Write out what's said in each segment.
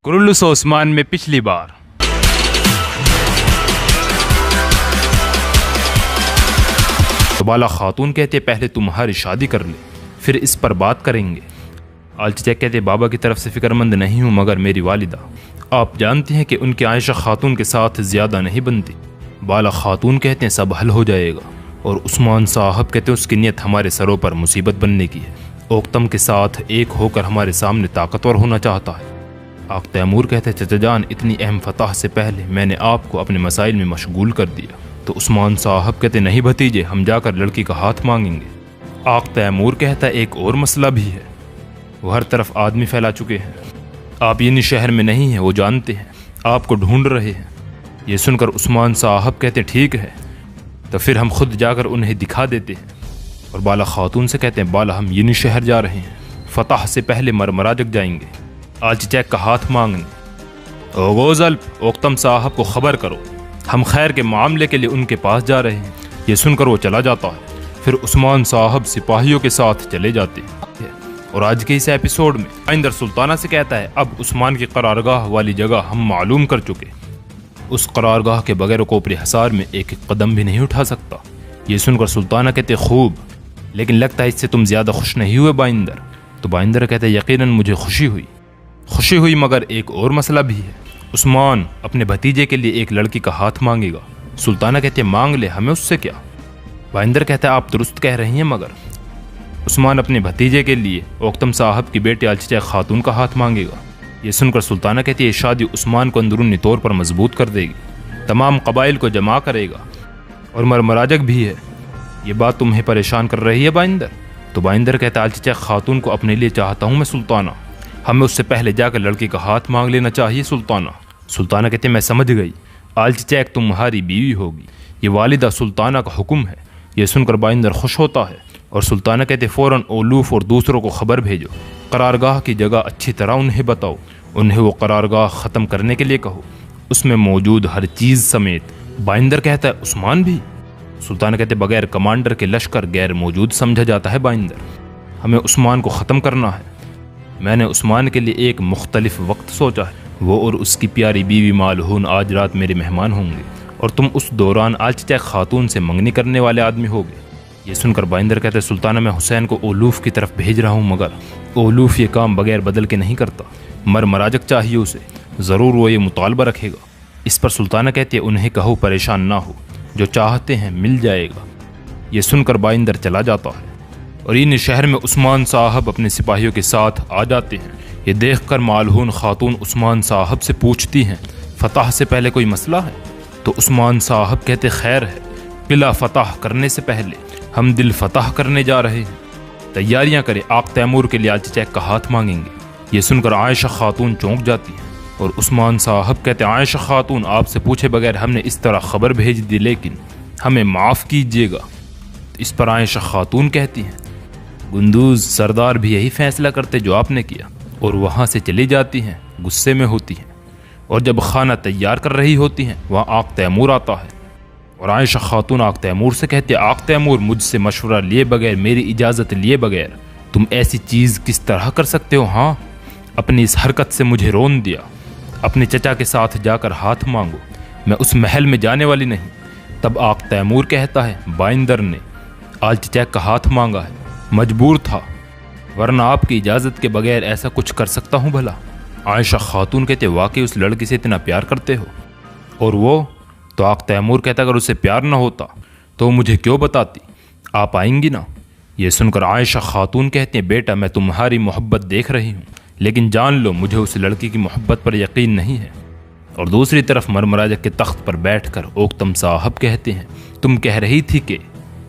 कुरुल्लुस ओस्मान में पिछली बार। तो बाला खातून कहते पहले तुम्हारी शादी कर ले फिर इस पर बात करेंगे। आलची चैक कहते बाबा की तरफ से फिक्रमंद नहीं हूँ मगर मेरी वालिदा, आप जानती हैं कि उनकी आयशा खातून के साथ ज़्यादा नहीं बनती। बाला खातून कहते हैं सब हल हो जाएगा। और उस्मान साहब कहते हैं उसकी नीयत हमारे सरों पर मुसीबत बनने की है। ओक्तम के साथ एक होकर हमारे सामने ताकतवर होना चाहता है। आक तैमूर कहते चचा जान इतनी अहम फतह से पहले मैंने आपको अपने मसाइल में मशगूल कर दिया। तो उस्मान साहब कहते नहीं भतीजे, हम जाकर लड़की का हाथ मांगेंगे। आक तैमूर कहता एक और मसला भी है, वो हर तरफ आदमी फैला चुके हैं। आप ये शहर में नहीं हैं, वो जानते हैं, आपको ढूंढ रहे हैं। ये सुनकर उस्मान साहब कहते ठीक है तो फिर हम खुद जाकर उन्हें दिखा देते हैं। और बाला खातून से कहते हैं बाला हम ये शहर जा रहे हैं, फतह से पहले मरमराजक जाएंगे आलची चैक का हाथ मांगने। ओ गोज़ल्प, ओक्तम साहब को खबर करो, हम खैर के मामले के लिए उनके पास जा रहे हैं। ये सुनकर वो चला जाता है। फिर उस्मान साहब सिपाहियों के साथ चले जाते हैं। और आज के इस एपिसोड में आइंदर सुल्ताना से कहता है अब उस्मान की करारगाह वाली जगह हम मालूम कर चुके, उस करारगाह के बगैर कोपरी हसार में एक कदम भी नहीं उठा सकता। ये सुनकर सुल्ताना कहते खूब, लेकिन लगता है इससे तुम ज़्यादा खुश नहीं हुए बाइंदर। तो बाइंदर कहते यकीनन मुझे खुशी हुई मगर एक और मसला भी है। उस्मान अपने भतीजे के लिए एक लड़की का हाथ मांगेगा। सुल्ताना कहते मांग ले, हमें उससे क्या। बाइंदर कहता है आप दुरुस्त कह रही हैं मगर उस्मान अपने भतीजे के लिए ओक्तम साहब की बेटी आलची चैक खातून का हाथ मांगेगा। ये सुनकर सुल्ताना कहती है शादी उस्मान को अंदरूनी तौर पर मजबूत कर देगी, तमाम कबाइल को जमा करेगा और मरमराजक भी है। ये बात तुम्हें परेशान कर रही है बाइंदर। तो बाइंदर कहता है आलची चैक खातून को अपने लिए चाहता हूँ मैं सुल्ताना, हमें उससे पहले जाकर लड़की का हाथ मांग लेना चाहिए सुल्ताना। सुल्ताना कहते मैं समझ गई, आलची चैक तुम्हारी बीवी होगी, ये वालिदा सुल्ताना का हुक्म है। ये सुनकर बाइंदर खुश होता है और सुल्ताना कहते फ़ौरन ओलूफ और दूसरों को खबर भेजो, करारगाह की जगह अच्छी तरह उन्हें बताओ, उन्हें वो करारगाह ख़त्म करने के लिए कहो, उसमें मौजूद हर चीज़ समेत। बाइंदर कहता है उस्मान भी। सुल्ताना कहते बगैर कमांडर के लश्कर गैर मौजूद समझा जाता है बाइंदर, हमें उस्मान को ख़त्म करना है। मैंने उस्मान के लिए एक मुख्तलिफ वक्त सोचा है, वो और उसकी प्यारी बीवी मालहून आज रात मेरे मेहमान होंगे और तुम उस दौरान आलची चैक खातून से मंगनी करने वाले आदमी होगे। ये सुनकर बाइंदर कहते सुल्ताना मैं हुसैन को ओलूफ की तरफ भेज रहा हूँ मगर ओलूफ ये काम बगैर बदल के नहीं करता, मरमराजक चाहिए उसे, ज़रूर वो ये मुतालबा रखेगा। इस पर सुल्ताना कहती है उन्हें कहो परेशान ना हो, जो चाहते हैं मिल जाएगा। ये सुनकर बाइंदर चला जाता है और इन शहर में उस्मान साहब अपने सिपाहियों के साथ आ जाते हैं। ये देखकर मालहून खातून उस्मान साहब से पूछती हैं फतह से पहले कोई मसला है। तो उस्मान साहब कहते खैर है, किला फतह करने से पहले हम दिल फतह करने जा रहे हैं, तैयारियां करें, आक तैमूर के लिए आलची चैक का हाथ मांगेंगे। ये सुनकर आयशा खातून चौंक जाती है और उस्मान साहब कहते आयशा खातून आपसे पूछे बगैर हमने इस तरह खबर भेज दी, लेकिन हमें माफ़ कीजिएगा। इस पर आयशा खातून कहती हैं गुंदूज सरदार भी यही फैसला करते जो आपने किया। और वहाँ से चली जाती हैं, गुस्से में होती हैं। और जब खाना तैयार कर रही होती हैं वहाँ आक तैमूर आता है और आयशा खातून आक तैमूर से कहती है आक तैमूर मुझसे मशवरा लिए बगैर, मेरी इजाज़त लिए बगैर तुम ऐसी चीज़ किस तरह कर सकते हो। हाँ, अपनी इस हरकत से मुझे रोन दिया, अपने चचा के साथ जाकर हाथ मांगो, मैं उस महल में जाने वाली नहीं। तब आक तैमूर कहता है बाइंदर ने आलची चैक का हाथ मांगा है, मजबूर था, वरना आपकी इजाज़त के बगैर ऐसा कुछ कर सकता हूँ भला। आयशा खातून कहते वाकई उस लड़की से इतना प्यार करते हो। और वो तो आक तैमूर कहता अगर उससे प्यार ना होता तो मुझे क्यों बताती, आप आएंगी ना। ये सुनकर आयशा खातून कहते हैं बेटा मैं तुम्हारी मोहब्बत देख रही हूँ, लेकिन जान लो मुझे उस लड़की की मोहब्बत पर यकीन नहीं है। और दूसरी तरफ मरमराजक के तख्त पर बैठकर ओक्तम साहब कहते हैं तुम कह रही थी कि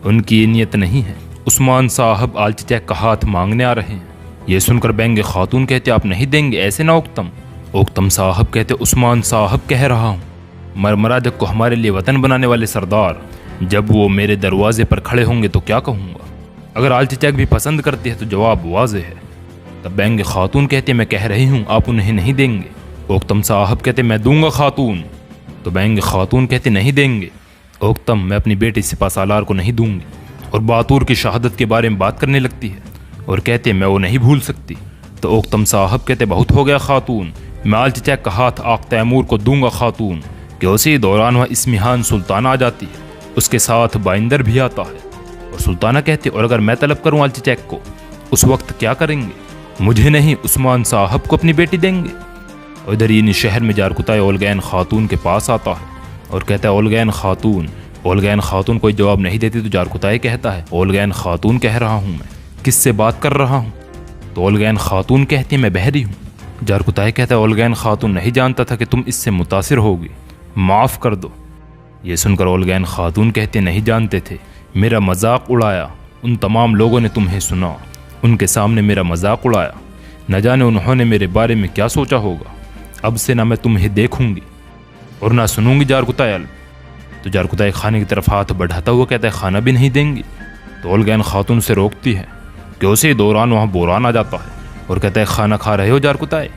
उनकी नीयत नहीं है। उस्मान साहब आलची चैक का हाथ मांगने आ रहे हैं। ये सुनकर बेंगे खातून कहते आप नहीं देंगे, ऐसे ना ओक्तम। ओक्तम साहब कहते उस्मान साहब कह रहा हूँ, मरमराजक को हमारे लिए वतन बनाने वाले सरदार जब वो मेरे दरवाजे पर खड़े होंगे तो क्या कहूँगा। अगर आलची चैक भी पसंद करती है तो जवाब वाज़ेह है। तब बेंगे खातून कहते मैं कह रही हूँ आप उन्हें नहीं देंगे। ओक्तम साहब कहते मैं दूंगा खातून। तो बेंगे खातून कहते नहीं देंगे ओक्तम, मैं अपनी बेटी सिपा सालार को नहीं दूंगी। और बातूर की शहादत के बारे में बात करने लगती है और कहते मैं वो नहीं भूल सकती। तो ओक्तम साहब कहते बहुत हो गया खातून, میں آل چچیک کا ہاتھ آق تیمور کو دوں گا خاتون کہ اسی دوران وہ اسمہان سلطانہ آ جاتی ہے، اس کے ساتھ بائندر بھی آتا ہے۔ اور سلطانہ کہتے اور اگر میں طلب کروں آل چچیک کو اس وقت کیا کریں گے؟ مجھے نہیں عثمان صاحب کو اپنی بیٹی دیں گے؟ اور ادھر یہ شہر میں جارکتائے اولگین خاتون کے پاس آتا ہے اور کہتا ہے اولگین خاتون۔ اولگین خاتون کوئی جواب نہیں دیتی تو جارکتائے کہتا ہے اولگین خاتون کہہ رہا ہوں میں، کس سے بات کر رہا ہوں؟ تو اولگین خاتون کہتی ہے میں بحری ہوں۔ جارکتائے کہتا ہے اولگین خاتون نہیں جانتا تھا کہ تم اس سے متاثر ہوگی، معاف کر دو۔ یہ سن کر اولگین خاتون کہتے نہیں جانتے تھے، میرا مذاق اڑایا، ان تمام لوگوں نے تمہیں سنا، ان کے سامنے میرا مذاق اڑایا، نہ جانے انہوں نے میرے بارے میں کیا سوچا ہوگا۔ اب سے نہ میں تمہیں دیکھوں گی اور نہ سنوں گی جارکتائے۔ تو جارکتائے کھانے کی طرف ہاتھ بڑھاتا ہوا کہتا ہے کھانا بھی نہیں دیں گی۔ تو اولگین خاتون سے روکتی ہے کہ اسی دوران وہاں بوران آ جاتا ہے اور کہتا ہے کھانا کھا رہے ہو جارکتائے؟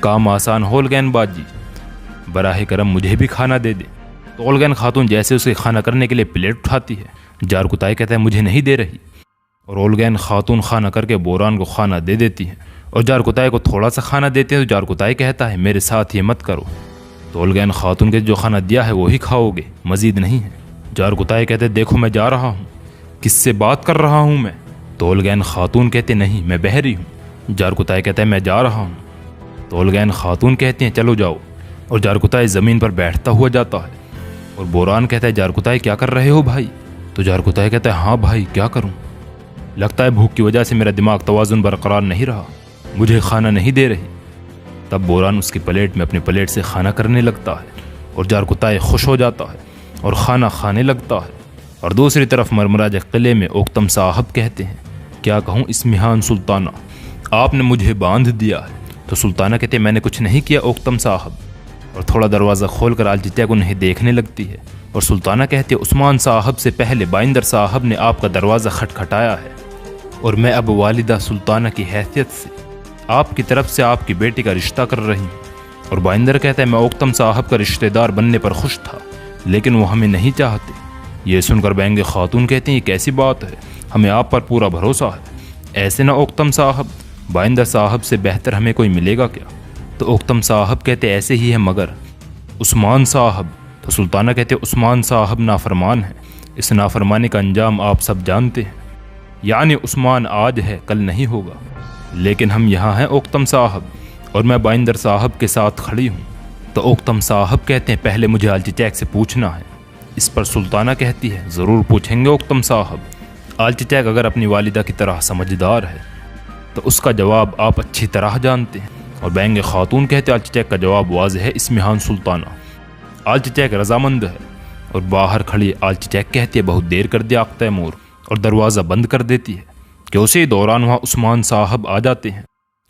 کام آسان ہو اولگین باجی، براہ کرم مجھے بھی کھانا دے دے۔ تو اولگین خاتون جیسے اسے کھانا کرنے کے لیے پلیٹ اٹھاتی ہے، جارکتائے کہتا ہے مجھے نہیں دے رہی، اور اولگین خاتون کھانا کر کے بوران کو کھانا دے دیتی ہے اور جارکتائے کو تھوڑا سا کھانا دیتے ہیں۔ تو جارکتائے کہتا ہے میرے ساتھ یہ مت کرو، تو اولگین خاتون کے جو کھانا دیا ہے وہی کھاؤ گے، مزید نہیں ہے۔ جارکتائے کہتے دیکھو میں جا رہا ہوں، کس سے بات کر رہا ہوں میں؟ تو اولگین خاتون کہتے نہیں میں بحری ہوں۔ جارکتائے کہتا ہے میں جا رہا ہوں۔ تو اولگین خاتون کہتے ہیں چلو جاؤ، اور جارکتائے زمین پر بیٹھتا ہوا جاتا ہے اور بوران کہتا ہے جارکتائے کیا کر رہے ہو بھائی؟ تو جارکتائے کہتا ہے ہاں بھائی کیا کروں، لگتا ہے بھوک کی وجہ سے میرا دماغ توازن برقرار نہیں رہا، مجھے کھانا نہیں دے رہی۔ تب بوران اس کی پلیٹ میں اپنی پلیٹ سے کھانا کرنے لگتا ہے اور جارکتائے خوش ہو جاتا ہے اور کھانا کھانے لگتا ہے۔ اور دوسری طرف مرمراج قلعے میں اوکتم صاحب کہتے ہیں کیا کہوں اسمہان سلطانہ، آپ نے مجھے باندھ دیا ہے۔ تو سلطانہ کہتے ہیں میں نے کچھ نہیں کیا اوکتم صاحب، اور تھوڑا دروازہ کھول کر آل چچیک انہیں دیکھنے لگتی ہے اور سلطانہ کہتے ہیں عثمان صاحب سے پہلے بائندر صاحب نے آپ کا دروازہ کھٹکھٹایا ہے، اور میں اب والدہ سلطانہ کی حیثیت سے آپ کی طرف سے آپ کی بیٹی کا رشتہ کر رہی ہوں۔ اور بائندر کہتا ہے میں اوکتم صاحب کا رشتہ دار بننے پر خوش تھا، لیکن وہ ہمیں نہیں چاہتے۔ یہ سن کر بینگ خاتون کہتے ہیں یہ کیسی بات ہے، ہمیں آپ پر پورا بھروسہ ہے، ایسے نہ اوکتم صاحب، بائندر صاحب سے بہتر ہمیں کوئی ملے گا کیا؟ تو اوکتم صاحب کہتے ایسے ہی ہے مگر عثمان صاحب۔ تو سلطانہ کہتے عثمان صاحب نافرمان ہیں، اس نافرمانی کا انجام آپ سب جانتے ہیں، یعنی عثمان آج ہے کل نہیں ہوگا، لیکن ہم یہاں ہیں اوکتم صاحب، اور میں بائندر صاحب کے ساتھ کھڑی ہوں۔ تو اوکتم صاحب کہتے ہیں پہلے مجھے آل چچیک سے پوچھنا ہے۔ اس پر سلطانہ کہتی ہے ضرور پوچھیں گے اوکتم صاحب، آل چچیک اگر اپنی والدہ کی طرح سمجھدار ہے تو اس کا جواب آپ اچھی طرح جانتے ہیں۔ اور بینگ خاتون کہتے آل چچیک کا جواب واضح ہے اسمہان سلطانہ۔ آل چچیک رضامند ہے، اور باہر کھڑی آل چچیک کہتی ہے بہت دیر کر دیا آق تیمور، اور دروازہ بند کر دیتی ہے کہ اسی دوران وہاں عثمان صاحب آ جاتے ہیں،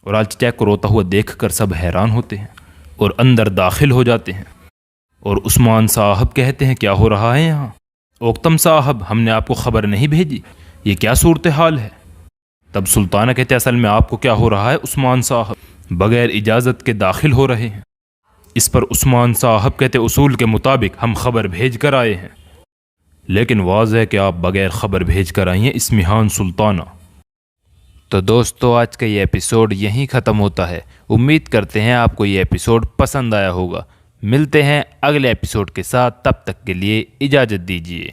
اور آل چچیک کو روتا ہوا دیکھ کر سب حیران ہوتے ہیں اور اندر داخل ہو جاتے ہیں۔ اور عثمان صاحب کہتے ہیں کیا ہو رہا ہے یہاں؟ اوکتم صاحب ہم نے آپ کو خبر نہیں بھیجی، یہ کیا صورتحال ہے؟ تب سلطانہ کہتے اصل میں آپ کو کیا ہو رہا ہے عثمان صاحب، بغیر اجازت کے داخل ہو رہے ہیں۔ اس پر عثمان صاحب کہتے اصول کے مطابق ہم خبر بھیج کر آئے ہیں، لیکن واضح ہے کہ آپ بغیر خبر بھیج کر آئی ہیں اسمہان سلطانہ۔ تو دوستو آج کا یہ ایپیسوڈ یہیں ختم ہوتا ہے، امید کرتے ہیں آپ کو یہ ایپیسوڈ پسند آیا ہوگا۔ ملتے ہیں اگلے ایپیسوڈ کے ساتھ، تب تک کے لیے اجازت دیجیے۔